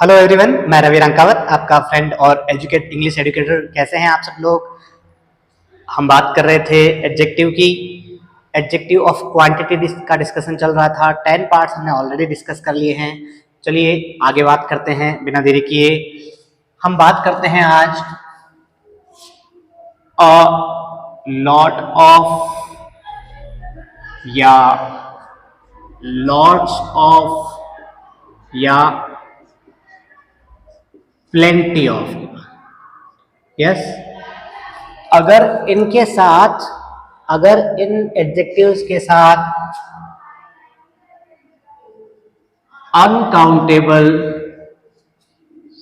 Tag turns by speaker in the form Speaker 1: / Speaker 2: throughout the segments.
Speaker 1: Hello everyone, मैं रवि रंकावत, आपका friend और इंग्लिश एजुकेटर। कैसे हैं आप सब लोग? हम बात कर रहे थे एडजेक्टिव की। एडजेक्टिव ऑफ क्वांटिटी का डिस्कशन चल रहा था। 10 पार्ट्स हमने ऑलरेडी डिस्कस कर लिए हैं। चलिए आगे बात करते हैं बिना देरी किए। हम बात करते हैं आज अ लॉट ऑफ या लॉट्स ऑफ या प्लेंटी ऑफ। यस, अगर इन एडजेक्टिव्स के साथ अनकाउंटेबल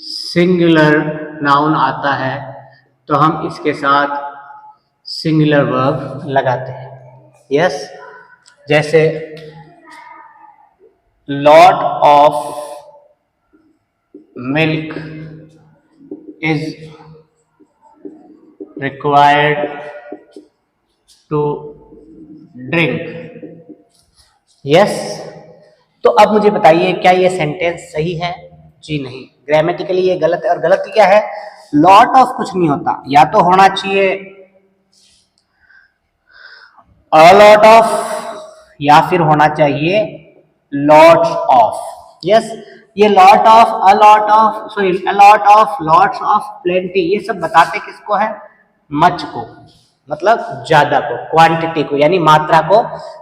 Speaker 1: सिंगुलर नाउन आता है तो हम इसके साथ सिंगुलर वर्ब लगाते हैं। यस, जैसे lot of milk is required to drink. Yes, तो अब मुझे बताइए, क्या ये सेंटेंस सही है? जी नहीं, ग्रामेटिकली ये गलत है। और गलत क्या है? लॉट ऑफ कुछ नहीं होता, या तो होना चाहिए अ लॉट ऑफ या फिर होना चाहिए लॉट्स ऑफ। यस, ये lot of, a lot of, sorry a lot of, lots of, plenty, ये सब बताते किसको है? मच को, मतलब ज्यादा को, क्वांटिटी को, यानी मात्रा को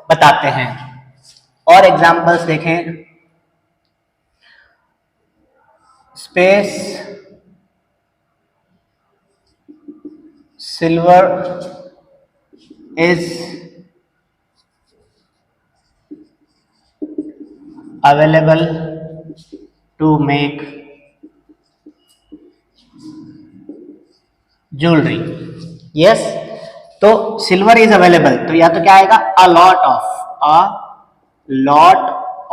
Speaker 1: बताते हैं। और एग्जांपल्स देखें। Space silver is available to make jewellery. Yes, तो सिल्वर इज अवेलेबल, तो या तो क्या आएगा? A lot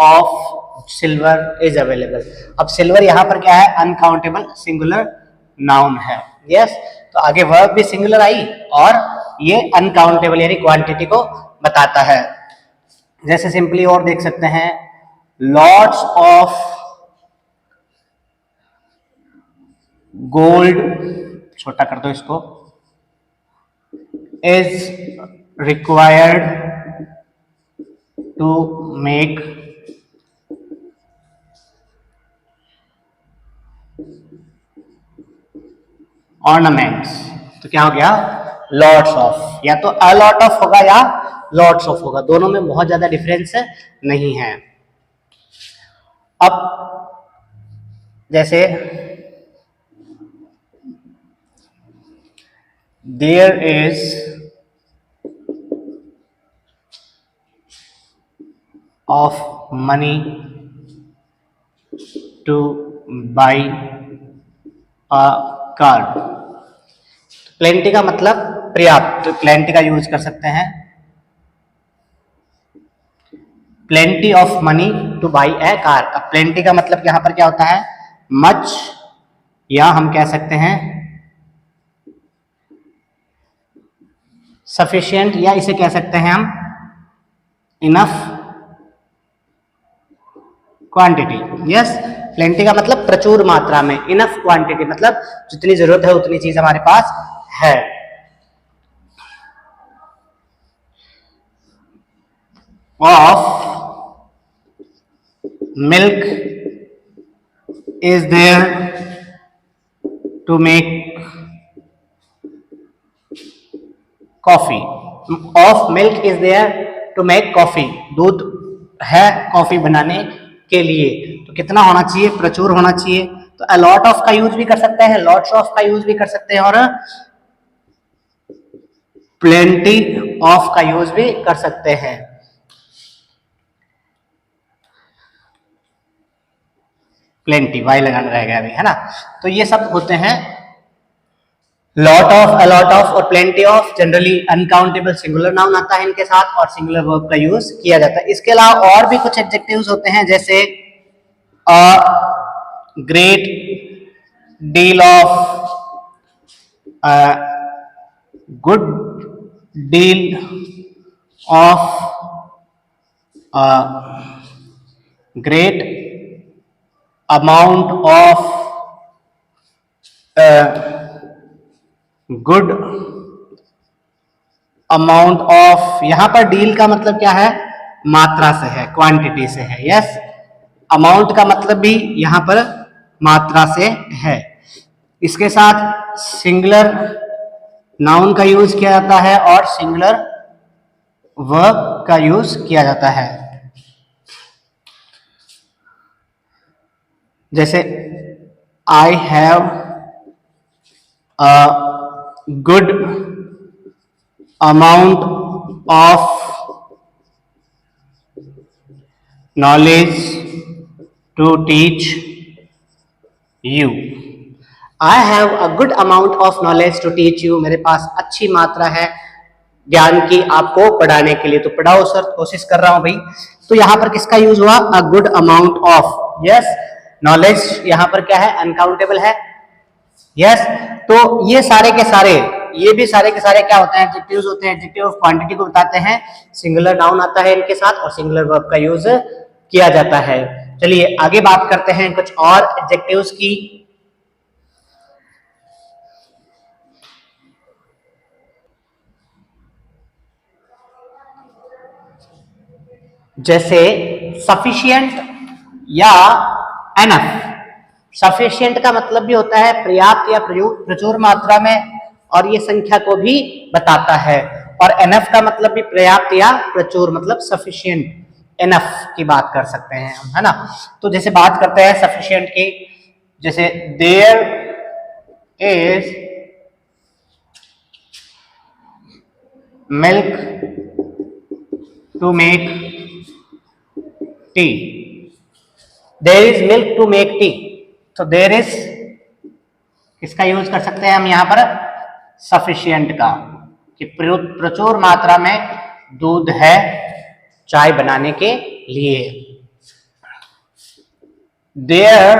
Speaker 1: of silver is available. अब सिल्वर यहां पर क्या है? अनकाउंटेबल सिंगुलर नाउन है। यस, तो आगे वर्ब भी सिंगुलर आई और ये अनकाउंटेबल यानी क्वांटिटी को बताता है। जैसे सिंपली और देख सकते हैं, लॉट्स ऑफ गोल्ड, छोटा कर दो इसको, is required to make ornaments. तो क्या हो गया? लॉट्स ऑफ, या तो अ लॉट ऑफ होगा या लॉट्स ऑफ होगा, दोनों में बहुत ज्यादा डिफरेंस नहीं है। अब जैसे there is of money to buy a car. Plenty का मतलब पर्याप्त, तो प्लेंटी का यूज कर सकते हैं, plenty of money to by A car. अब प्लेंटी का मतलब यहां पर क्या होता है? मच, या हम कह सकते हैं सफिशिएंट, या इसे कह सकते हैं हम इनफ क्वांटिटी। यस, प्लेंटी का मतलब प्रचुर मात्रा में, इनफ क्वांटिटी मतलब जितनी जरूरत है उतनी चीज हमारे पास है। Of milk is there to make coffee. Of milk is there to make coffee, दूध है कॉफी बनाने के लिए। तो कितना होना चाहिए? प्रचुर होना चाहिए। तो अ लॉट ऑफ का यूज भी कर सकते हैं, लॉट्स ऑफ का यूज भी कर सकते हैं, और प्लेंटी ऑफ का यूज भी कर सकते हैं। प्लेंटी वाई लगाना रहेगा अभी, है ना? तो ये सब होते हैं lot of, a lot of और plenty of. Generally uncountable singular noun आता है इनके साथ और सिंगुलर वर्ब का यूज किया जाता है। इसके अलावा और भी कुछ एडजेक्टिव्स होते हैं, जैसे a great deal of, good deal of, great amount of good amount of, यहां पर डील का मतलब क्या है, मात्रा से है, क्वांटिटी से है। यस, अमाउंट का मतलब भी यहां पर मात्रा से है। इसके साथ सिंगुलर नाउन का यूज किया जाता है और सिंगुलर वर्ब का यूज किया जाता है। जैसे I have a good amount of knowledge to teach you. I have a good amount of knowledge to teach you, मेरे पास अच्छी मात्रा है ज्ञान की आपको पढ़ाने के लिए। तो पढ़ाओ सर, कोशिश कर रहा हूं भाई। तो यहां पर किसका यूज हुआ, अ good amount of. Yes, knowledge यहां पर क्या है, अनकाउंटेबल है। यस, तो ये सारे के सारे, ये भी सारे के सारे क्या होते हैं, एडजेक्टिव्स होते हैं। एडजेक्टिव ऑफ क्वांटिटी को बताते हैं, सिंगुलर नाउन आता है इनके साथ और सिंगुलर वर्ब का यूज किया जाता है। चलिए आगे बात करते हैं कुछ और एडजेक्टिव्स की। जैसे सफिशिएंट या एनफ। सफिशिएंट का मतलब भी होता है पर्याप्त या प्रचुर मात्रा में, और ये संख्या को भी बताता है। और एनफ का मतलब भी पर्याप्त या प्रचुर, मतलब सफिशिएंट, एनफ की बात कर सकते हैं हम, है ना। तो जैसे बात करते हैं सफिशिएंट की, जैसे there is milk to make tea. There is milk to make tea, तो देयर इज किसका यूज कर सकते हैं हम यहां पर, सफिशिएंट का, कि प्रचुर मात्रा में दूध है चाय बनाने के लिए। There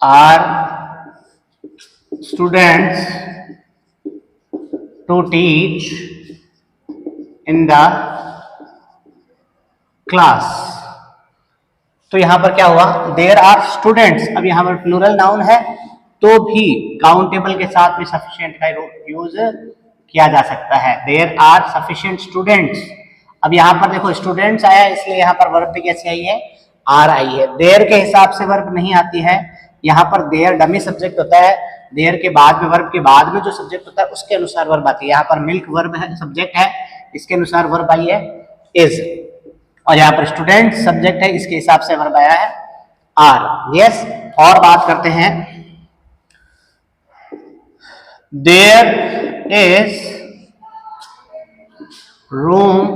Speaker 1: are students to teach in the class. तो यहां पर क्या हुआ, देयर आर स्टूडेंट्स, अब यहां पर प्लूरल नाउन है तो भी काउंटेबल के साथ भी सफिशिएंट का यूज किया जा सकता है। There are sufficient students. अब यहां पर देखो स्टूडेंट्स आया, इसलिए यहां पर वर्ब भी कैसे आई है, आर आई है। देयर के हिसाब से वर्ब नहीं आती है, यहां पर देयर डमी सब्जेक्ट होता है, देयर के बाद में, वर्ब के बाद में जो सब्जेक्ट होता है उसके अनुसार वर्ब आती है। यहाँ पर मिल्क वर्ब है, सब्जेक्ट है, इसके अनुसार वर्ब आई है इज, और यहाँ पर स्टूडेंट सब्जेक्ट है, इसके हिसाब से वर्ब आया है आर। यस, और बात करते हैं, there is room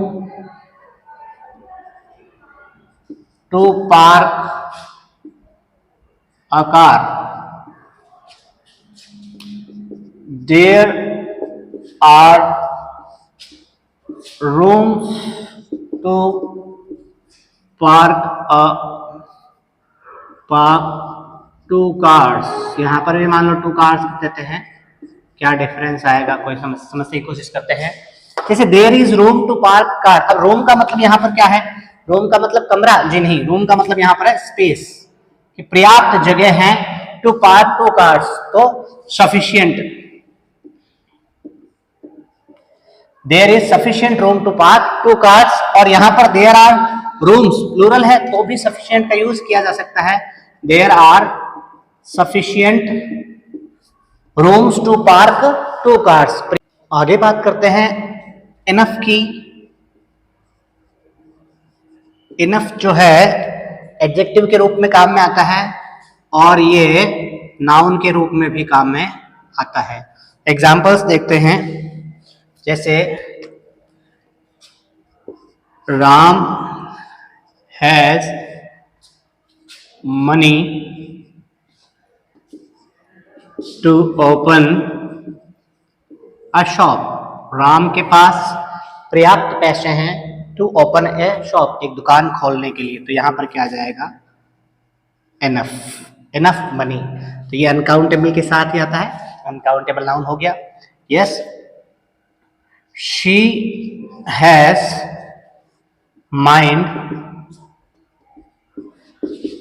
Speaker 1: to park a car. There are rooms to park two cars. यहां पर भी मान लो टू कार्स देते हैं, क्या डिफरेंस आएगा, कोई समझने की कोशिश करते हैं। जैसे there is room to park car, अब रूम का मतलब यहाँ पर क्या है, रूम का मतलब कमरा, जी नहीं, रूम का मतलब यहाँ पर है स्पेस, कि पर्याप्त जगह है, टू पार्क टू कार्स, तो sufficient, there is sufficient room to park two cars. और यहाँ पर देयर आर रूम्स प्लूरल है तो भी सफिशिएंट का यूज किया जा सकता है, there are sufficient rooms to park two cars. आगे बात करते हैं इनफ की। इनफ जो है एडजेक्टिव के रूप में काम में आता है और ये नाउन के रूप में भी काम में आता है। एग्जाम्पल्स देखते हैं, जैसे Ram has money to open a shop. Ram के पास पर्याप्त पैसे हैं टू ओपन ए शॉप, एक दुकान खोलने के लिए। तो यहां पर क्या आ जाएगा, एनफ, एनफ मनी। तो ये अनकाउंटेबल के साथ ही आता है, अनकाउंटेबल नाउन हो गया। Yes, she has mind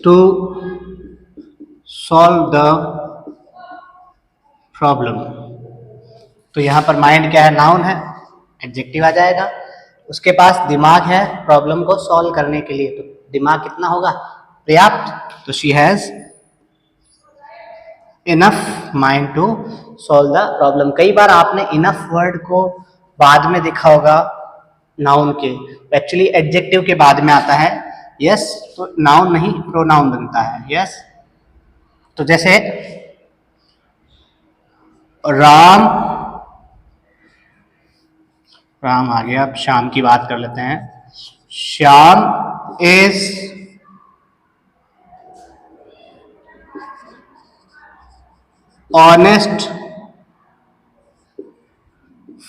Speaker 1: to solve the problem। तो यहाँ पर माइंड क्या है, नाउन है, एडजेक्टिव आ जाएगा। उसके पास दिमाग है प्रॉब्लम को सॉल्व करने के लिए, तो दिमाग कितना होगा, पर्याप्त। तो she has enough mind to solve the problem. कई बार आपने इनफ वर्ड को बाद में देखा होगा नाउन के, एक्चुअली एडजेक्टिव के बाद में आता है। यस, तो नाउन नहीं प्रोनाउन बनता है। यस, तो जैसे राम, राम आ गया, अब श्याम की बात कर लेते हैं। Shyam is honest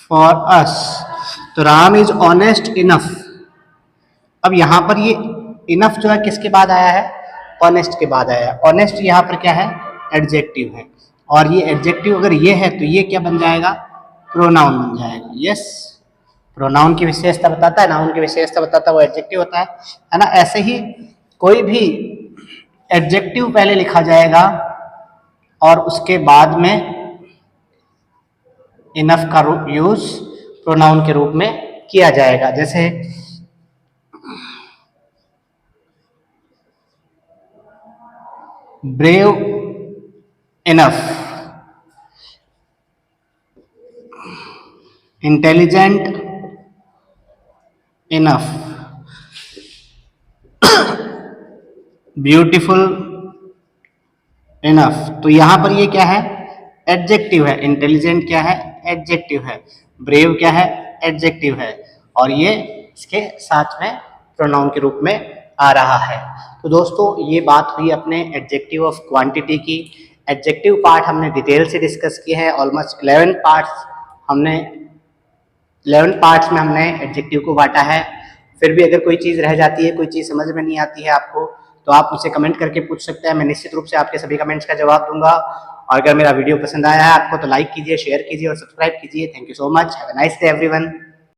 Speaker 1: for us. तो राम इज ऑनेस्ट इनफ। अब यहां पर ये इनफ जो है किसके बाद आया है, ऑनेस्ट के बाद आया है। ऑनेस्ट यहाँ पर क्या है, एडजेक्टिव है, और ये एडजेक्टिव अगर ये है तो ये क्या बन जाएगा, प्रोनाउन बन जाएगा। यस, प्रोनाउन की विशेषता बताता है, नाउन की विशेषता बताता है, वो एडजेक्टिव होता है ना। ऐसे ही कोई भी एडजेक्टिव पहले लिखा जाएगा और उसके बाद में इनफ का यूज प्रोनाउन के रूप में किया जाएगा। जैसे brave enough, intelligent enough, beautiful enough. तो यहां पर ये क्या है, एडजेक्टिव है। इंटेलिजेंट क्या है, एडजेक्टिव है। ब्रेव क्या है, एडजेक्टिव है, और ये इसके साथ में प्रोनाउन के रूप में आ रहा है। तो दोस्तों ये बात हुई अपने एडजेक्टिव ऑफ क्वांटिटी की। एडजेक्टिव पार्ट हमने डिटेल से डिस्कस किया है। ऑलमोस्ट 11 पार्ट्स में हमने एडजेक्टिव को बांटा है। फिर भी अगर कोई चीज़ रह जाती है, कोई चीज़ समझ में नहीं आती है आपको, तो आप मुझसे कमेंट करके पूछ सकते हैं। मैं निश्चित रूप से आपके सभी कमेंट्स का जवाब दूंगा। और अगर मेरा वीडियो पसंद आया है आपको तो लाइक कीजिए, शेयर कीजिए और सब्सक्राइब कीजिए। Thank you so much. Have a nice day everyone.